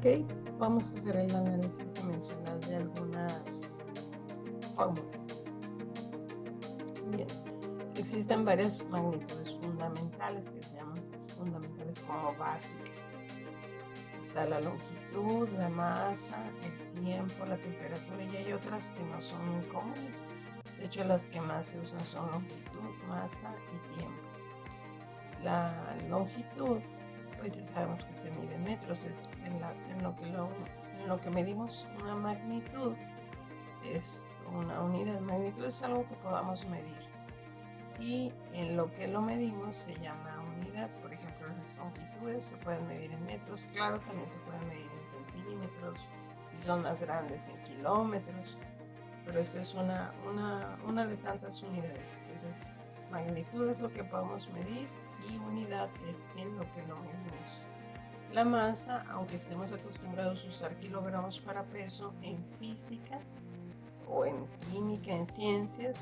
Ok, vamos a hacer el análisis dimensional de algunas fórmulas. Bien, existen varias magnitudes fundamentales que se llaman fundamentales como básicas. Está la longitud, la masa, el tiempo, la temperatura, y hay otras que no son muy comunes. De hecho, las que más se usan son longitud, masa y tiempo. La longitud, pues ya sabemos que se mide en metros, es en lo que medimos una magnitud, es una unidad. Magnitud es algo que podamos medir, y en lo que lo medimos se llama unidad. Por ejemplo, las longitudes se pueden medir en metros, claro, también se pueden medir en centímetros, si son más grandes en kilómetros, pero esta es una de tantas unidades. Entonces, magnitud es lo que podemos medir y unidad es en lo que lo medimos. La masa, aunque estemos acostumbrados a usar kilogramos para peso en física o en química, en ciencias,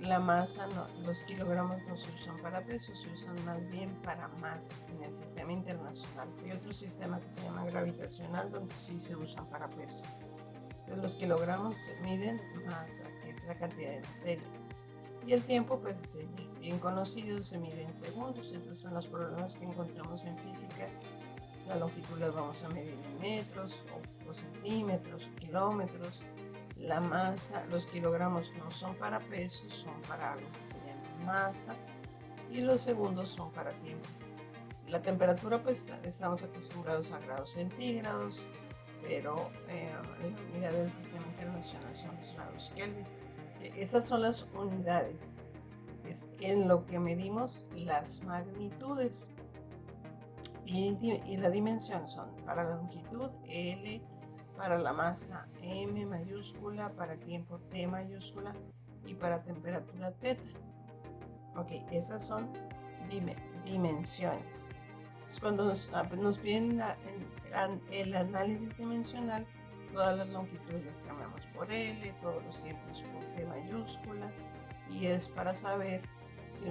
la masa, no, los kilogramos no se usan para peso, se usan más bien para masa en el sistema internacional. Hay otro sistema que se llama gravitacional donde sí se usan para peso. Entonces los kilogramos miden masa, que es la cantidad de materia. Y el tiempo, pues es bien conocido, se mide en segundos. Entonces en los problemas que encontramos en física, la longitud la vamos a medir en metros o centímetros, kilómetros. La masa, los kilogramos no son para peso, son para algo que se llama masa, y los segundos son para tiempo. La temperatura, pues estamos acostumbrados a grados centígrados, pero la unidad del sistema internacional son los grados Kelvin. Esas son las unidades, es en lo que medimos las magnitudes. Y la dimensión son para la longitud L, para la masa M mayúscula, para tiempo T mayúscula y para temperatura θ. Ok, esas son dimensiones. Entonces, cuando nos piden el análisis dimensional, todas las longitudes las cambiamos por L, todos los tiempos por T mayúscula, y es para saber si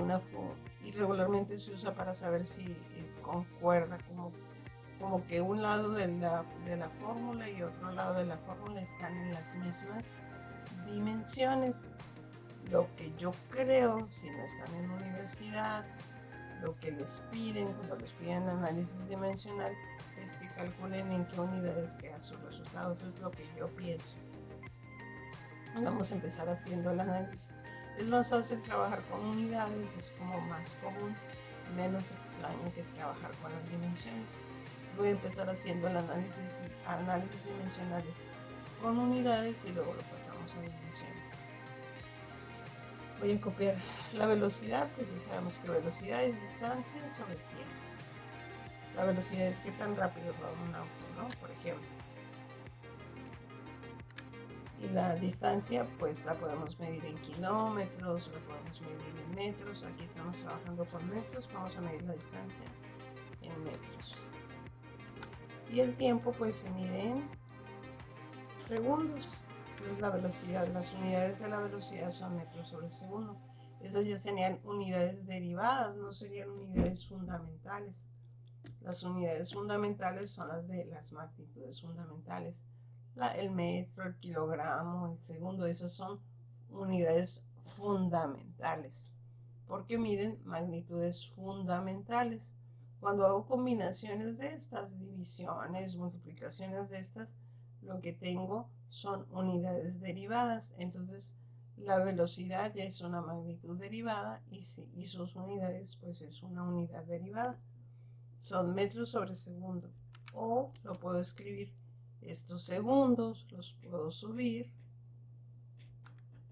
y regularmente se usa para saber si concuerda, como que un lado de la fórmula y otro lado de la fórmula están en las mismas dimensiones. Lo que yo creo, si no están en universidad, lo que les piden cuando les piden análisis dimensional es que calculen en qué unidades queda su resultado. Eso es lo que yo pienso. Vamos a empezar haciendo el análisis. Es más fácil trabajar con unidades, es como más común, menos extraño que trabajar con las dimensiones. Voy a empezar haciendo el análisis dimensionales con unidades y luego lo pasamos a dimensiones. Voy a copiar la velocidad, pues ya sabemos que velocidad es distancia sobre tiempo. La velocidad es qué tan rápido va un auto, ¿no? Por ejemplo. Y la distancia, pues la podemos medir en kilómetros, la podemos medir en metros. Aquí estamos trabajando con metros, vamos a medir la distancia en metros. Y el tiempo, pues se mide en segundos. Entonces la velocidad, las unidades de la velocidad son metros sobre segundo. Esas ya serían unidades derivadas, no serían unidades fundamentales. Las unidades fundamentales son las de las magnitudes fundamentales. El metro, el kilogramo, el segundo, esas son unidades fundamentales, porque miden magnitudes fundamentales. Cuando hago combinaciones de estas, divisiones, multiplicaciones de estas, lo que tengo son unidades derivadas. Entonces la velocidad ya es una magnitud derivada y sus unidades pues es una unidad derivada. Son metros sobre segundo. O lo puedo escribir, estos segundos los puedo subir,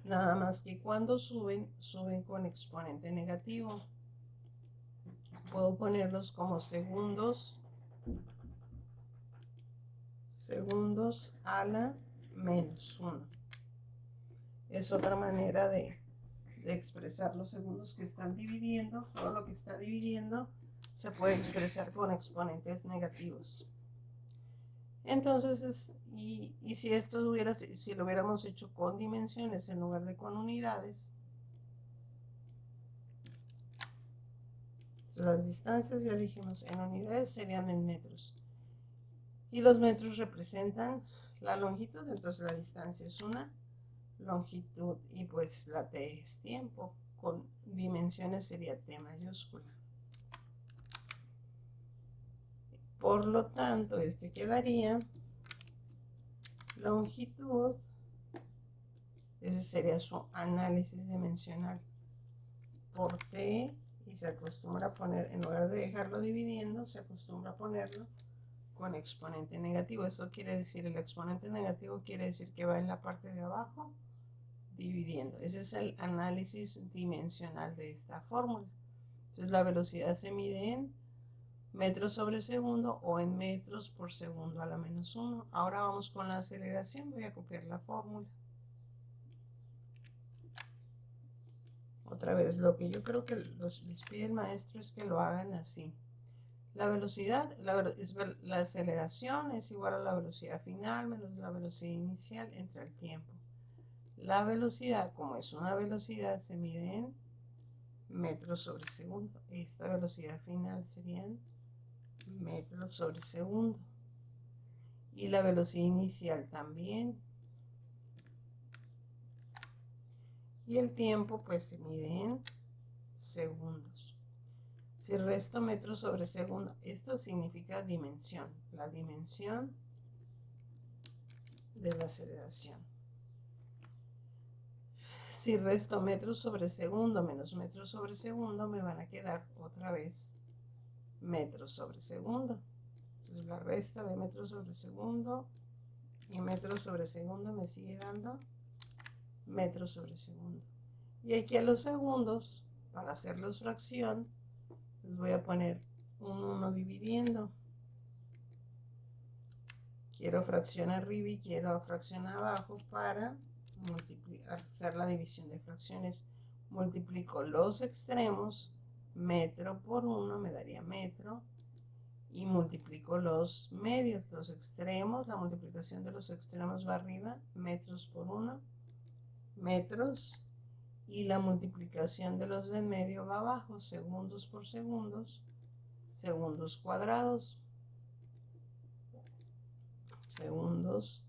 nada más que cuando suben con exponente negativo. Puedo ponerlos como segundos a la menos 1. Es otra manera de expresar los segundos que están dividiendo. Todo lo que está dividiendo se puede expresar con exponentes negativos. Entonces, y si si lo hubiéramos hecho con dimensiones en lugar de con unidades, las distancias ya dijimos en unidades serían en metros. Y los metros representan la longitud, entonces la distancia es una longitud y pues la t es tiempo, con dimensiones sería t mayúscula. Por lo tanto, este quedaría longitud, ese sería su análisis dimensional por t, y se acostumbra a poner, en lugar de dejarlo dividiendo, se acostumbra a ponerlo con exponente negativo. Eso quiere decir, el exponente negativo quiere decir que va en la parte de abajo dividiendo. Ese es el análisis dimensional de esta fórmula. Entonces la velocidad se mide en metros sobre segundo o en metros por segundo a la menos 1. Ahora vamos con la aceleración. Voy a copiar la fórmula. Otra vez, lo que yo creo que les pide el maestro es que lo hagan así. La velocidad, la aceleración es igual a la velocidad final menos la velocidad inicial entre el tiempo. La velocidad, como es una velocidad, se mide en metros sobre segundo. Esta velocidad final serían metros sobre segundo. Y la velocidad inicial también. Y el tiempo pues se mide en segundos. Si resto metros sobre segundo, esto significa dimensión, la dimensión de la aceleración. Si resto metros sobre segundo menos metros sobre segundo, me van a quedar otra vez metros sobre segundo. Entonces la resta de metros sobre segundo y metros sobre segundo me sigue dando metros sobre segundo. Y aquí a los segundos, para hacerlos fracción, les voy a poner un 1 dividiendo. Quiero fracción arriba y quiero fracción abajo para hacer la división de fracciones. Multiplico los extremos, metro por 1 me daría metro, y multiplico los medios, los extremos, la multiplicación de los extremos va arriba, metros por 1, metros, y la multiplicación de los del medio va abajo, segundos por segundos, segundos cuadrados, segundos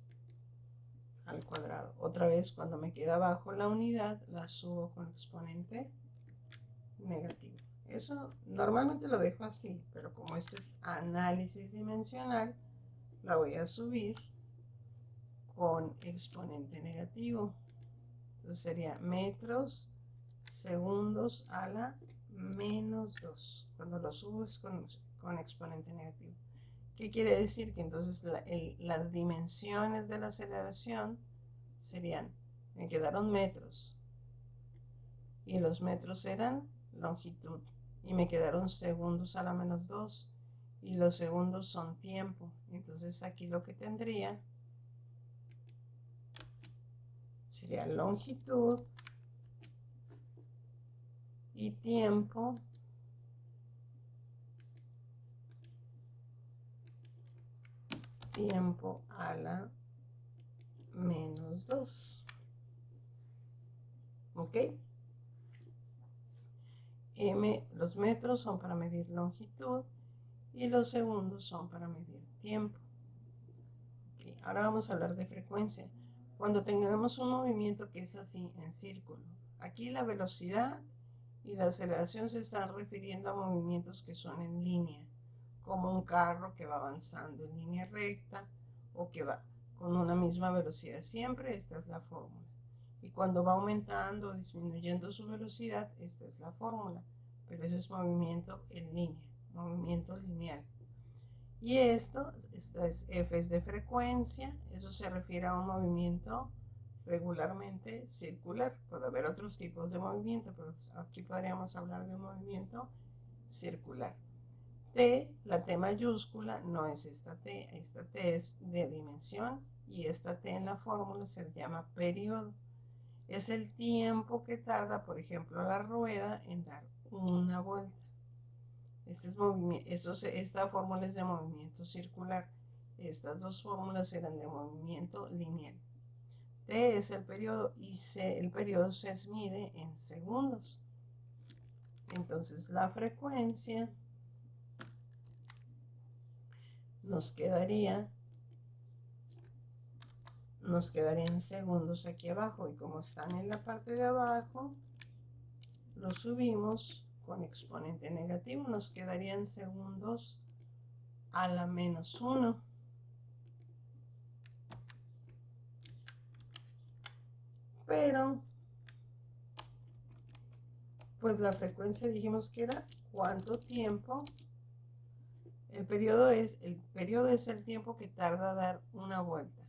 al cuadrado. Otra vez, cuando me queda abajo la unidad, la subo con exponente negativo. Eso normalmente lo dejo así, pero como esto es análisis dimensional, la voy a subir con exponente negativo. Entonces sería metros segundos a la menos 2. Cuando lo subo es con exponente negativo. ¿Qué quiere decir? Que entonces las dimensiones de la aceleración serían, me quedaron metros, y los metros eran longitud, y me quedaron segundos a la menos 2, y los segundos son tiempo. Entonces aquí lo que tendría sería longitud y tiempo a la menos 2. ¿Ok? Los metros son para medir longitud y los segundos son para medir tiempo. Okay, ahora vamos a hablar de frecuencia. Cuando tengamos un movimiento que es así, en círculo, aquí la velocidad y la aceleración se están refiriendo a movimientos que son en línea, como un carro que va avanzando en línea recta o que va con una misma velocidad siempre. Esta es la fórmula. Y cuando va aumentando o disminuyendo su velocidad, esta es la fórmula. Pero eso es movimiento en línea, movimiento lineal. Y esto es F es de frecuencia, eso se refiere a un movimiento regularmente circular. Puede haber otros tipos de movimiento, pero aquí podríamos hablar de un movimiento circular. T, la T mayúscula, no es esta T es de dimensión, y esta T en la fórmula se llama periodo. Es el tiempo que tarda, por ejemplo, la rueda en dar una vuelta. Esta fórmula es de movimiento circular. Estas dos fórmulas eran de movimiento lineal. T es el periodo y el periodo se mide en segundos. Entonces la frecuencia nos quedaría en segundos aquí abajo, y como están en la parte de abajo, lo subimos con exponente negativo, nos quedarían segundos a la menos 1. Pero, pues la frecuencia dijimos que era cuánto tiempo. El periodo es el tiempo que tarda a dar una vuelta.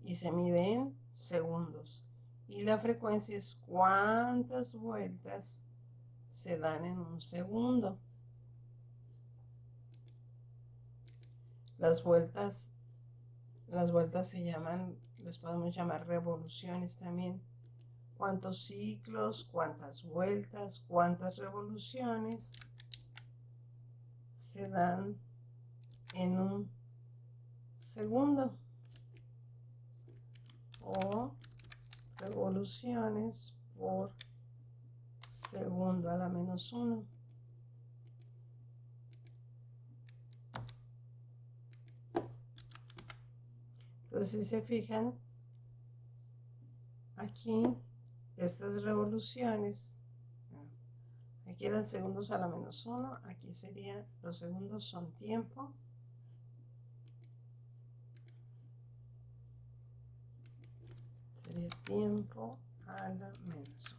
Y se mide en segundos. Y la frecuencia es cuántas vueltas se dan en un segundo. Las vueltas se llaman, les podemos llamar revoluciones también. ¿Cuántos ciclos, cuántas vueltas, cuántas revoluciones se dan en un segundo? O revoluciones por segundo a la menos 1. Entonces, si se fijan, aquí estas revoluciones, aquí eran segundos a la menos 1, aquí serían, los segundos son tiempo. Sería tiempo a la menos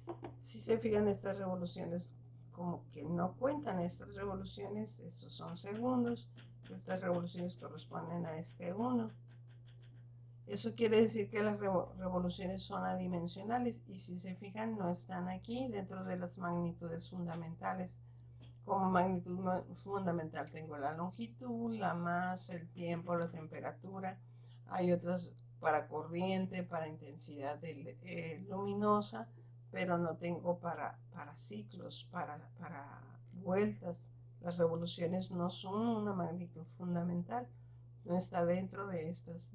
1. Si se fijan, estas revoluciones como que no cuentan estas revoluciones, estos son segundos, estas revoluciones corresponden a este 1. Eso quiere decir que las revoluciones son adimensionales, y si se fijan no están aquí dentro de las magnitudes fundamentales. Como magnitud fundamental tengo la longitud, la masa, el tiempo, la temperatura. Hay otras para corriente, para intensidad luminosa, pero no tengo para ciclos, para vueltas. Las revoluciones no son una magnitud fundamental. No está dentro de estas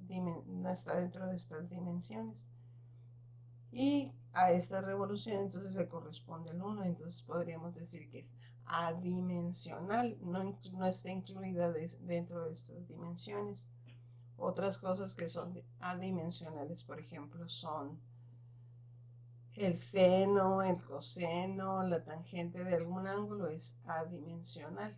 dimensiones. Y a esta revolución entonces le corresponde el 1, entonces podríamos decir que es adimensional, no está incluida dentro de estas dimensiones. Otras cosas que son adimensionales, por ejemplo, son el seno, el coseno, la tangente de algún ángulo es adimensional.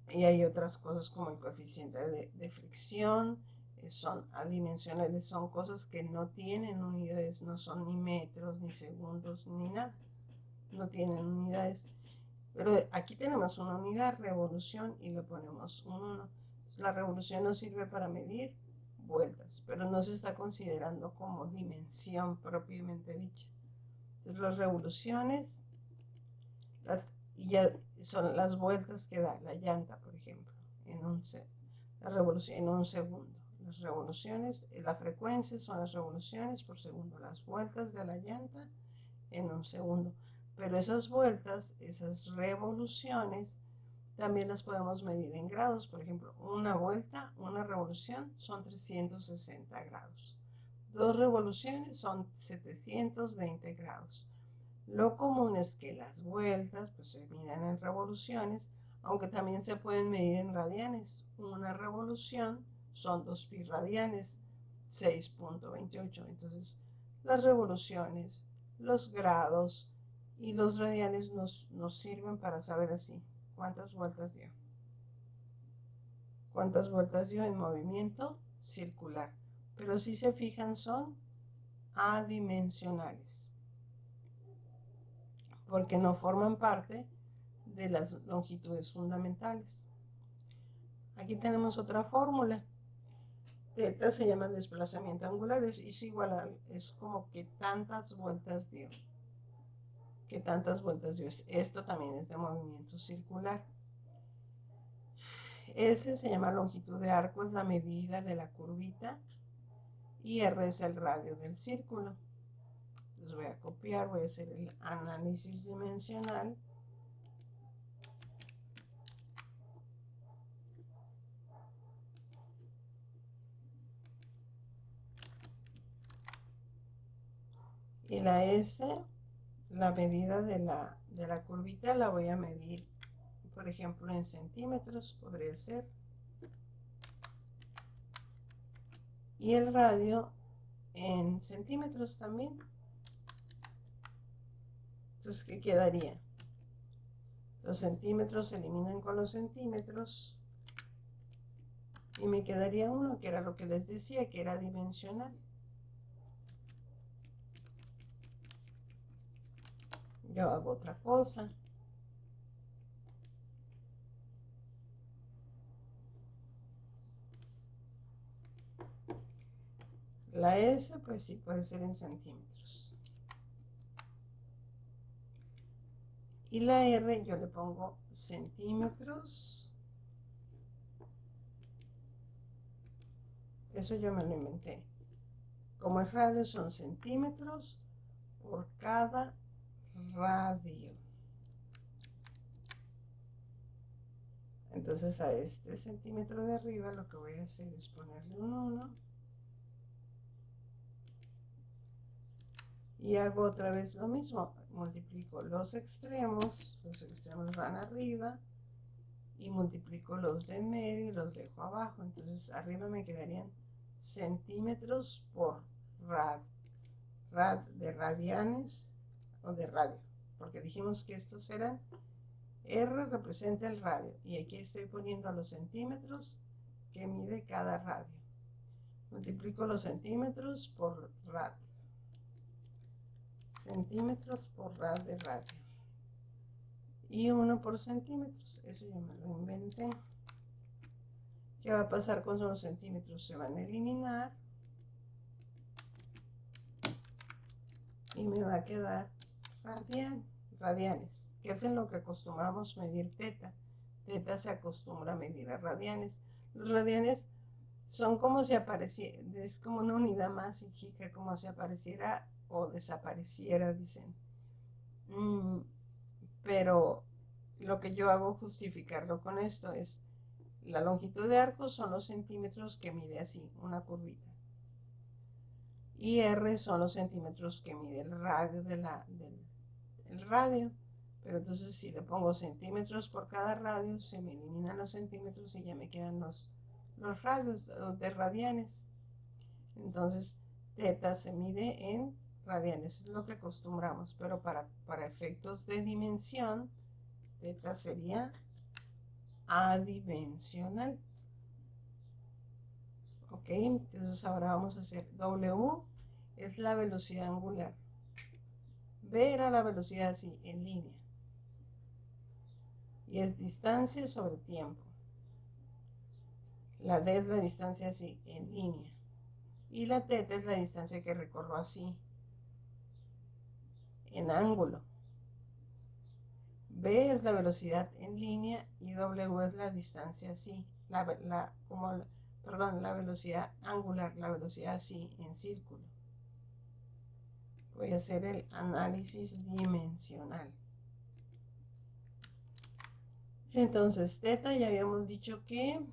Y hay otras cosas como el coeficiente de fricción, son adimensionales, son cosas que no tienen unidades, no son ni metros, ni segundos, ni nada, no tienen unidades. Pero aquí tenemos una unidad, revolución, y le ponemos un 1. La revolución nos sirve para medir vueltas, pero no se está considerando como dimensión propiamente dicha. Entonces las revoluciones, y ya son las vueltas que da la llanta, por ejemplo, la revolución en un segundo. Las revoluciones, la frecuencia son las revoluciones por segundo, las vueltas de la llanta en un segundo. Pero esas vueltas, esas revoluciones, también las podemos medir en grados. Por ejemplo, una vuelta, una revolución son 360 grados. 2 revoluciones son 720 grados. Lo común es que las vueltas pues, se midan en revoluciones, aunque también se pueden medir en radianes. Una revolución son 2 pi radianes, 6.28. Entonces, las revoluciones, los grados y los radianes nos sirven para saber así cuántas vueltas dio. Cuántas vueltas dio en movimiento circular. Pero si se fijan, son adimensionales, porque no forman parte de las longitudes fundamentales. Aquí tenemos otra fórmula. Θ se llama desplazamiento angular, es igual a, es como que tantas vueltas dio. Que tantas vueltas dio. Esto también es de movimiento circular. S se llama longitud de arco, es la medida de la curvita, y R es el radio del círculo. Entonces voy a copiar, voy a hacer el análisis dimensional. Y la S, la medida de la curvita, la voy a medir por ejemplo, en centímetros podría ser. Y el radio en centímetros también. Entonces, ¿qué quedaría? Los centímetros se eliminan con los centímetros. Y me quedaría uno, que era lo que les decía, que era dimensional. Yo hago otra cosa. La S, pues sí, puede ser en centímetros. Y la R yo le pongo centímetros. Eso yo me lo inventé. Como el radio son centímetros por cada radio. Entonces a este centímetro de arriba lo que voy a hacer es ponerle un 1. Y hago otra vez lo mismo. Multiplico los extremos van arriba. Y multiplico los de en medio y los dejo abajo. Entonces arriba me quedarían centímetros por rad de radianes o de radio. Porque dijimos que estos eran, R representa el radio. Y aquí estoy poniendo los centímetros que mide cada radio. Multiplico los centímetros por rad. Centímetros por rad de radio. Y 1 por centímetros. Eso yo me lo inventé. ¿Qué va a pasar con los centímetros? Se van a eliminar. Y me va a quedar radianes, que es en lo que acostumbramos medir teta. Teta se acostumbra a medir a radianes. Los radianes son como si apareciera, es como una unidad mágica, como si apareciera o desapareciera, dicen. Pero lo que yo hago justificarlo con esto es, la longitud de arco son los centímetros que mide así, una curvita. Y R son los centímetros que mide el radio del radio. Pero entonces si le pongo centímetros por cada radio, se me eliminan los centímetros y ya me quedan los radios de radianes. Entonces teta se mide en radianes, es lo que acostumbramos, pero para efectos de dimensión, teta sería adimensional. Ok, entonces ahora vamos a hacer W, es la velocidad angular. V era la velocidad así, en línea. Y es distancia sobre tiempo. La D es la distancia así, en línea. Y la θ es la distancia que recorro así, en ángulo. V es la velocidad en línea y W es la distancia así, la velocidad angular, la velocidad así, en círculo. Voy a hacer el análisis dimensional. Entonces, θ ya habíamos dicho que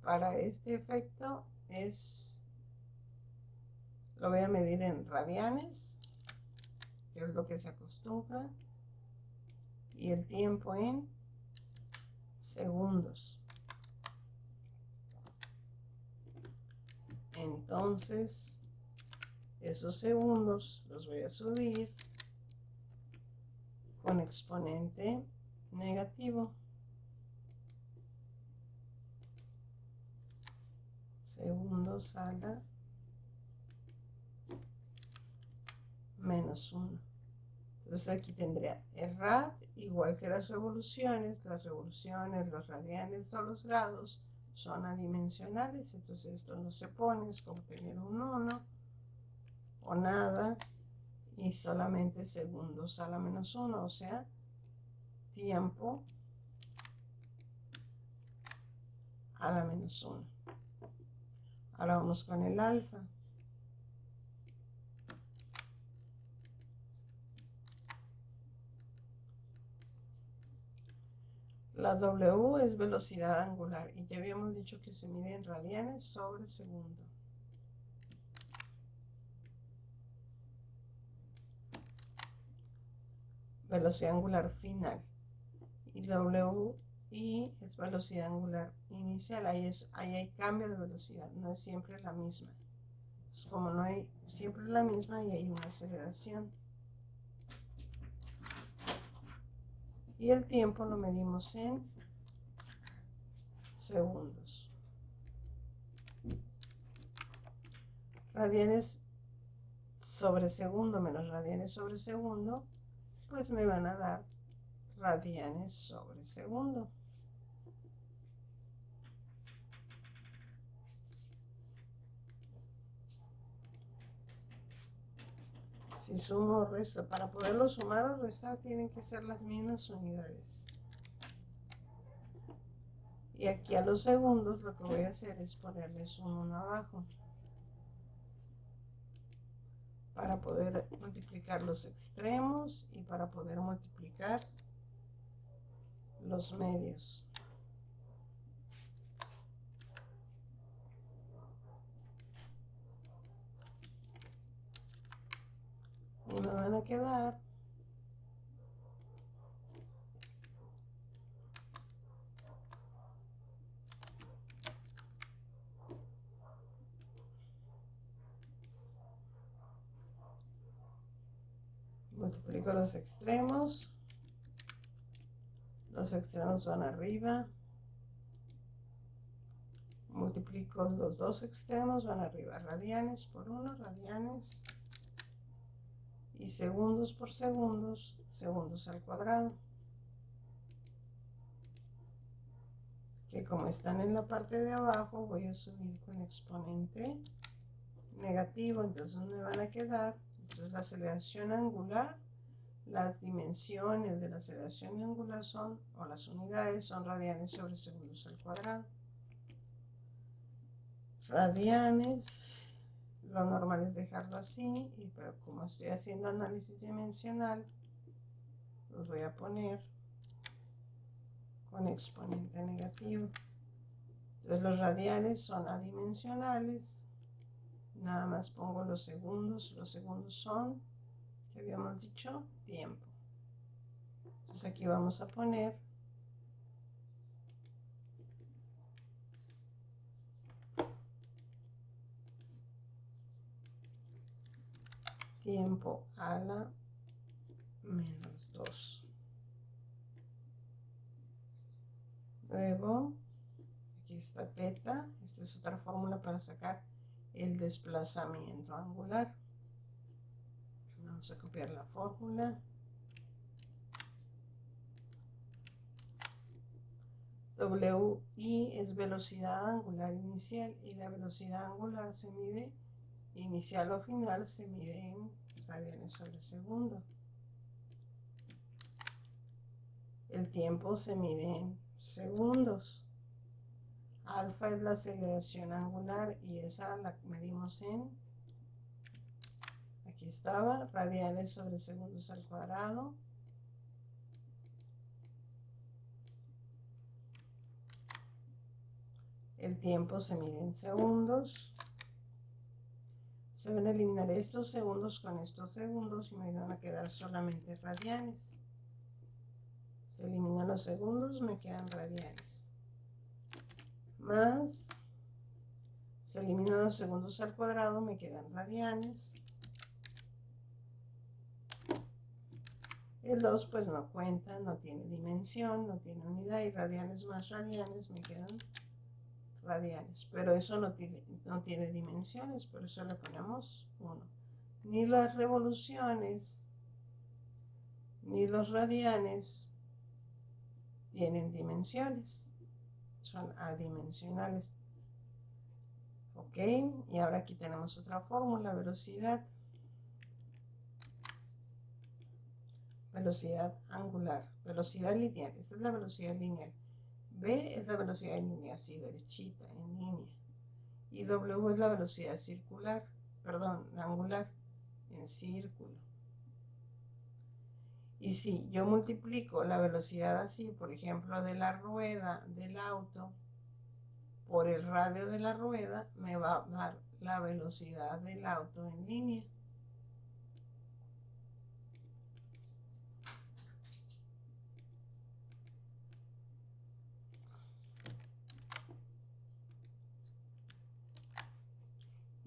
para este efecto lo voy a medir en radianes, que es lo que se acostumbra, y el tiempo en segundos. Entonces, esos segundos los voy a subir con exponente negativo. Segundos a la menos 1. Entonces aquí tendría el rad igual que las revoluciones, los radianes o los grados son adimensionales. Entonces esto no se pone, es como tener un 1 o nada, y solamente segundos a la menos 1, o sea, tiempo a la menos 1. Ahora vamos con el alfa. La W es velocidad angular y ya habíamos dicho que se mide en radianes sobre segundo. Velocidad angular final. Y WI es velocidad angular inicial. Ahí hay cambio de velocidad, no es siempre la misma. Es como no hay siempre la misma y hay una aceleración. Y el tiempo lo medimos en segundos. Radianes sobre segundo menos radianes sobre segundo, pues me van a dar radianes sobre segundo. Si sumo o resto, para poderlo sumar o restar tienen que ser las mismas unidades. Y aquí a los segundos lo que voy a hacer es ponerles un 1 abajo, para poder multiplicar los extremos y para poder multiplicar los medios. Y me van a quedar multiplico los extremos van arriba, multiplico los dos extremos, van arriba, radianes por 1, radianes, y segundos por segundos, segundos al cuadrado, que como están en la parte de abajo, voy a subir con exponente negativo, entonces me van a quedar, entonces la aceleración angular, las dimensiones de la aceleración angular son, o las unidades son radianes sobre segundos al cuadrado. Radianes, lo normal es dejarlo así, pero como estoy haciendo análisis dimensional, los voy a poner con exponente negativo. Entonces los radianes son adimensionales, nada más pongo los segundos son, que habíamos dicho, tiempo. Entonces aquí vamos a poner tiempo a la menos 2. Luego, aquí está teta. Esta es otra fórmula para sacar el desplazamiento angular. Vamos a copiar la fórmula. WI es velocidad angular inicial y la velocidad angular se mide, inicial o final, se mide en radianes sobre segundo. El tiempo se mide en segundos. Alfa es la aceleración angular y esa la medimos en, aquí estaba, radianes sobre segundos al cuadrado. El tiempo se mide en segundos. Se van a eliminar estos segundos con estos segundos y me van a quedar solamente radianes. Se eliminan los segundos, me quedan radianes. Más, se eliminan los segundos al cuadrado, me quedan radianes. El 2 pues no cuenta, no tiene dimensión, no tiene unidad, y radianes más radianes me quedan radianes. Pero eso no tiene dimensiones, por eso le ponemos 1. Ni las revoluciones, ni los radianes tienen dimensiones, son adimensionales. Ok, y ahora aquí tenemos otra fórmula, velocidad. Velocidad angular, velocidad lineal, esta es la velocidad lineal. V es la velocidad en línea, así derechita, en línea. Y W es la velocidad circular, perdón, angular, en círculo. Y si yo multiplico la velocidad así, por ejemplo, de la rueda del auto por el radio de la rueda, me va a dar la velocidad del auto en línea.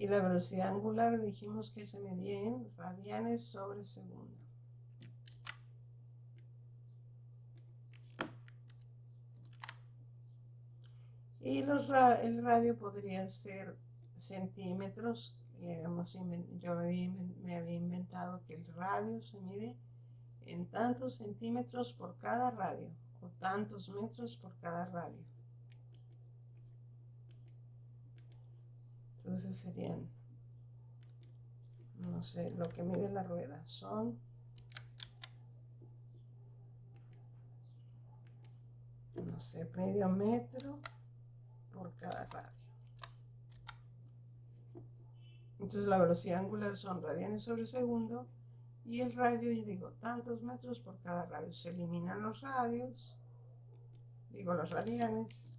Y la velocidad angular dijimos que se medía en radianes sobre segundo. Y el radio podría ser centímetros. Yo me había inventado que el radio se mide en tantos centímetros por cada radio o tantos metros por cada radio. Entonces serían, no sé, lo que mide la rueda son, no sé, medio metro por cada radio. Entonces la velocidad angular son radianes sobre segundo y el radio, yo digo, tantos metros por cada radio. Se eliminan los radios, digo los radianes.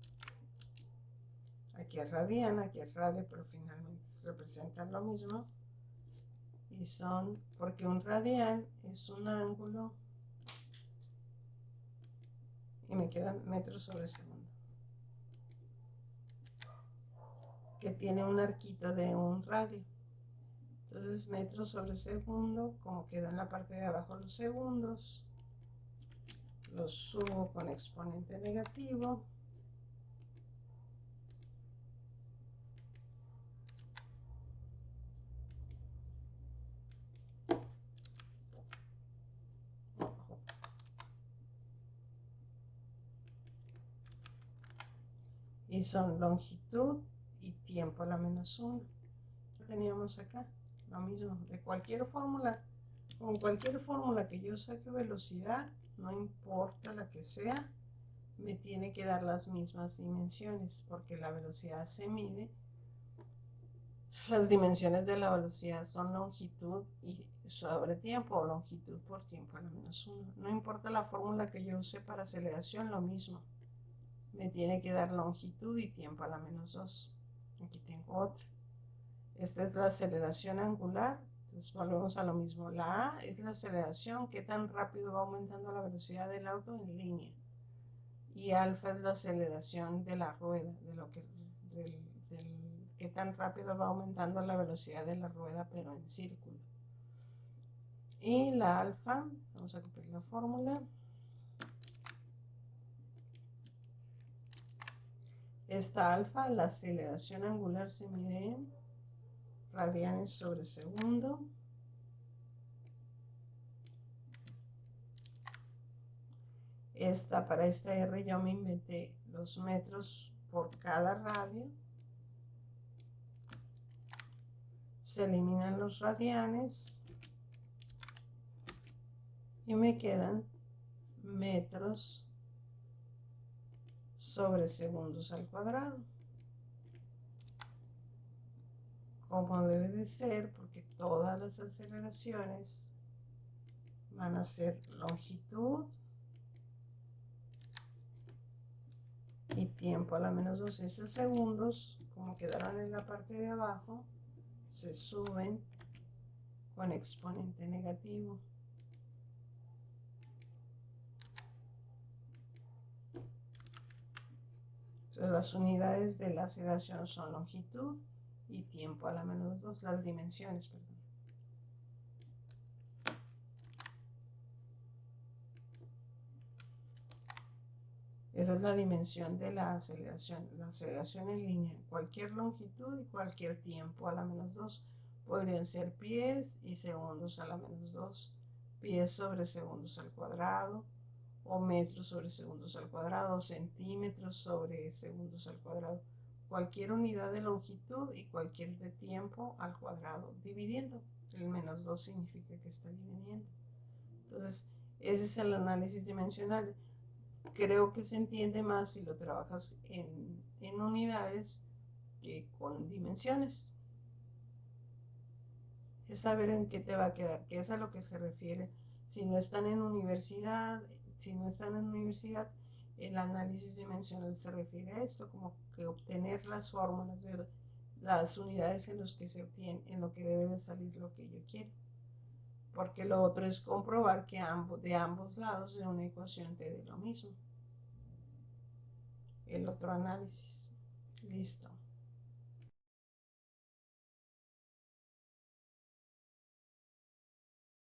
Aquí es radian, aquí es radio, pero finalmente representan lo mismo. Y son, porque un radian es un ángulo, y me quedan metros sobre segundo, que tiene un arquito de un radio. Entonces metros sobre segundo, como quedó en la parte de abajo los segundos, los subo con exponente negativo. Y son longitud y tiempo a la menos 1. Teníamos acá lo mismo, de cualquier fórmula, con cualquier fórmula que yo saque velocidad, no importa la que sea, me tiene que dar las mismas dimensiones, porque la velocidad se mide. Las dimensiones de la velocidad son longitud y sobre tiempo, o longitud por tiempo a la menos 1. No importa la fórmula que yo use para aceleración, lo mismo. Me tiene que dar longitud y tiempo a la menos 2. Aquí tengo otra. Esta es la aceleración angular. Entonces volvemos a lo mismo. La A es la aceleración, qué tan rápido va aumentando la velocidad del auto en línea. Y alfa es la aceleración de la rueda, qué tan rápido va aumentando la velocidad de la rueda, pero en círculo. Y la alfa, vamos a copiar la fórmula. Esta alfa, la aceleración angular se mide en radianes sobre segundo. Para esta R yo me inventé los metros por cada radio. Se eliminan los radianes y me quedan metros sobre segundos al cuadrado, como debe de ser, porque todas las aceleraciones van a ser longitud y tiempo a la menos 2. Esos segundos, como quedaron en la parte de abajo, se suben con exponente negativo. Entonces las unidades de la aceleración son longitud y tiempo a la menos 2, las dimensiones, perdón. Esa es la dimensión de la aceleración en línea, cualquier longitud y cualquier tiempo a la menos 2. Podrían ser pies y segundos a la menos 2, pies sobre segundos al cuadrado, o metros sobre segundos al cuadrado, o centímetros sobre segundos al cuadrado. Cualquier unidad de longitud y cualquier de tiempo al cuadrado, dividiendo. El menos 2 significa que está dividiendo. Entonces, ese es el análisis dimensional. Creo que se entiende más si lo trabajas en unidades que con dimensiones. Es saber en qué te va a quedar, que es a lo que se refiere. Si no están en universidad, el análisis dimensional se refiere a esto, como que obtener las fórmulas de las unidades en los que se obtiene, en lo que debe de salir lo que yo quiero. Porque lo otro es comprobar que de ambos lados de una ecuación te dé lo mismo. El otro análisis. Listo.